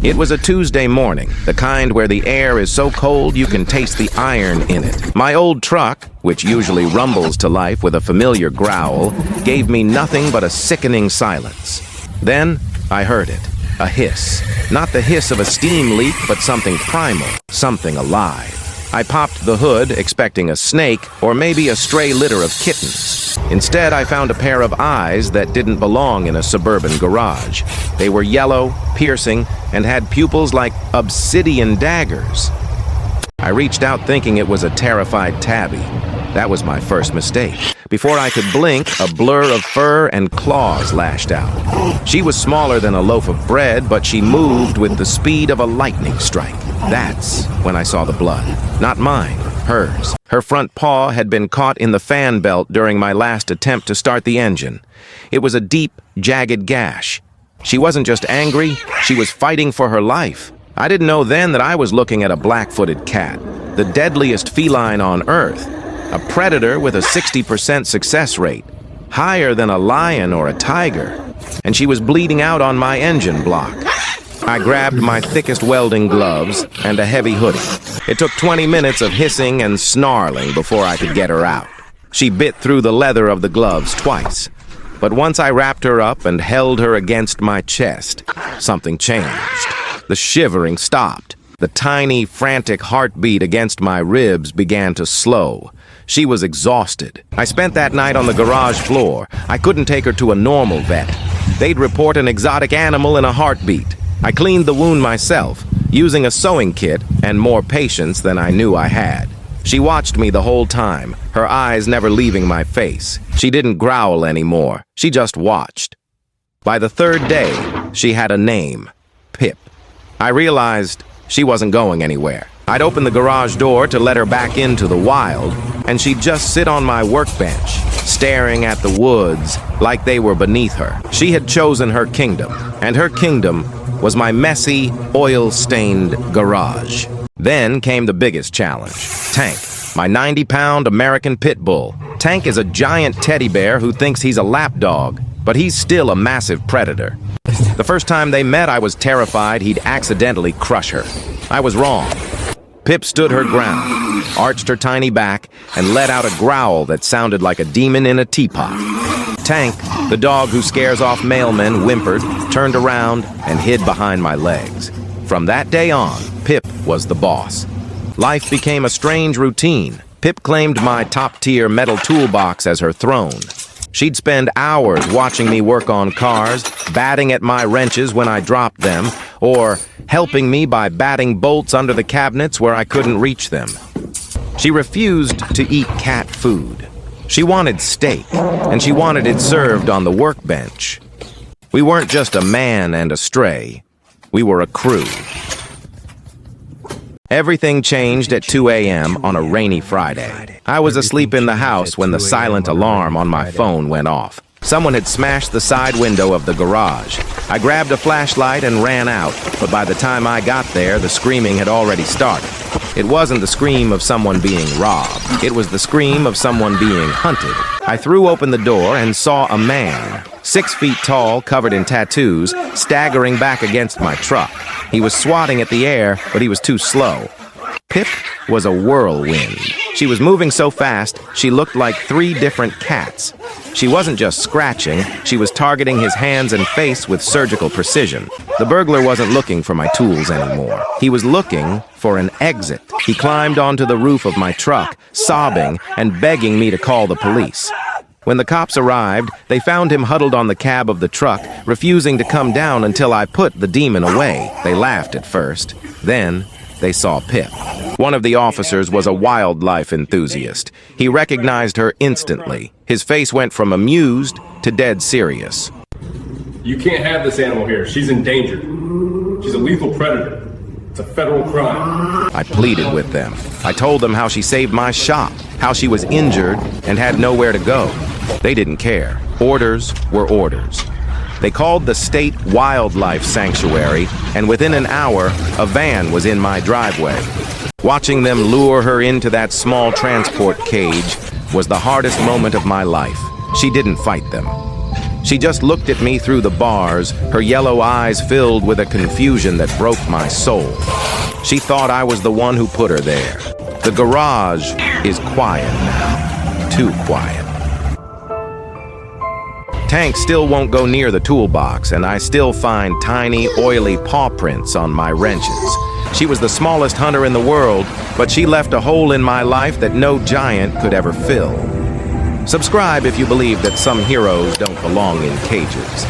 It was a Tuesday morning, the kind where the air is so cold you can taste the iron in it. My old truck, which usually rumbles to life with a familiar growl, gave me nothing but a sickening silence. Then I heard it, a hiss. Not the hiss of a steam leak, but something primal, something alive. I popped the hood, expecting a snake or maybe a stray litter of kittens. Instead, I found a pair of eyes that didn't belong in a suburban garage. They were yellow, piercing, and had pupils like obsidian daggers. I reached out thinking it was a terrified tabby. That was my first mistake. Before I could blink, a blur of fur and claws lashed out. She was smaller than a loaf of bread, but she moved with the speed of a lightning strike. That's when I saw the blood. Not mine, hers. Her front paw had been caught in the fan belt during my last attempt to start the engine. It was a deep, jagged gash. She wasn't just angry, she was fighting for her life. I didn't know then that I was looking at a black-footed cat, the deadliest feline on Earth. A predator with a 60% success rate, higher than a lion or a tiger, and she was bleeding out on my engine block. I grabbed my thickest welding gloves and a heavy hoodie. It took 20 minutes of hissing and snarling before I could get her out. She bit through the leather of the gloves twice, but once I wrapped her up and held her against my chest, something changed. The shivering stopped. The tiny, frantic heartbeat against my ribs began to slow. She was exhausted. I spent that night on the garage floor. I couldn't take her to a normal vet. They'd report an exotic animal in a heartbeat. I cleaned the wound myself, using a sewing kit and more patience than I knew I had. She watched me the whole time, her eyes never leaving my face. She didn't growl anymore. She just watched. By the third day, she had a name, Pip. I realized she wasn't going anywhere. I'd open the garage door to let her back into the wild, and she'd just sit on my workbench, staring at the woods like they were beneath her. She had chosen her kingdom, and her kingdom was my messy, oil-stained garage. Then came the biggest challenge, Tank, my 90-pound American pit bull. Tank is a giant teddy bear who thinks he's a lapdog, but he's still a massive predator. The first time they met, I was terrified he'd accidentally crush her. I was wrong. Pip stood her ground, arched her tiny back, and let out a growl that sounded like a demon in a teapot. Tank, the dog who scares off mailmen, whimpered, turned around, and hid behind my legs. From that day on, Pip was the boss. Life became a strange routine. Pip claimed my top-tier metal toolbox as her throne. She'd spend hours watching me work on cars, batting at my wrenches when I dropped them, or helping me by batting bolts under the cabinets where I couldn't reach them. She refused to eat cat food. She wanted steak, and she wanted it served on the workbench. We weren't just a man and a stray. We were a crew. Everything changed at 2 a.m. on a rainy Friday. I was asleep in the house when the silent alarm on my phone went off. Someone had smashed the side window of the garage. I grabbed a flashlight and ran out, but by the time I got there, the screaming had already started. It wasn't the scream of someone being robbed. It was the scream of someone being hunted. I threw open the door and saw a man, 6 feet tall, covered in tattoos, staggering back against my truck. He was swatting at the air, but he was too slow. Pip was a whirlwind. She was moving so fast, she looked like 3 different cats. She wasn't just scratching, she was targeting his hands and face with surgical precision. The burglar wasn't looking for my tools anymore. He was looking for an exit. He climbed onto the roof of my truck, sobbing and begging me to call the police. When the cops arrived, they found him huddled on the cab of the truck, refusing to come down until I put the demon away. They laughed at first. Then they saw Pip. One of the officers was a wildlife enthusiast. He recognized her instantly. His face went from amused to dead serious. You can't have this animal here. She's endangered. She's a lethal predator. It's a federal crime. I pleaded with them. I told them how she saved my shop, how she was injured and had nowhere to go. They didn't care. Orders were orders. They called the state wildlife sanctuary, and within an hour, a van was in my driveway. Watching them lure her into that small transport cage was the hardest moment of my life. She didn't fight them. She just looked at me through the bars, her yellow eyes filled with a confusion that broke my soul. She thought I was the one who put her there. The garage is quiet now. Too quiet. Tank still won't go near the toolbox, and I still find tiny, oily paw prints on my wrenches. She was the smallest hunter in the world, but she left a hole in my life that no giant could ever fill. Subscribe if you believe that some heroes don't belong in cages.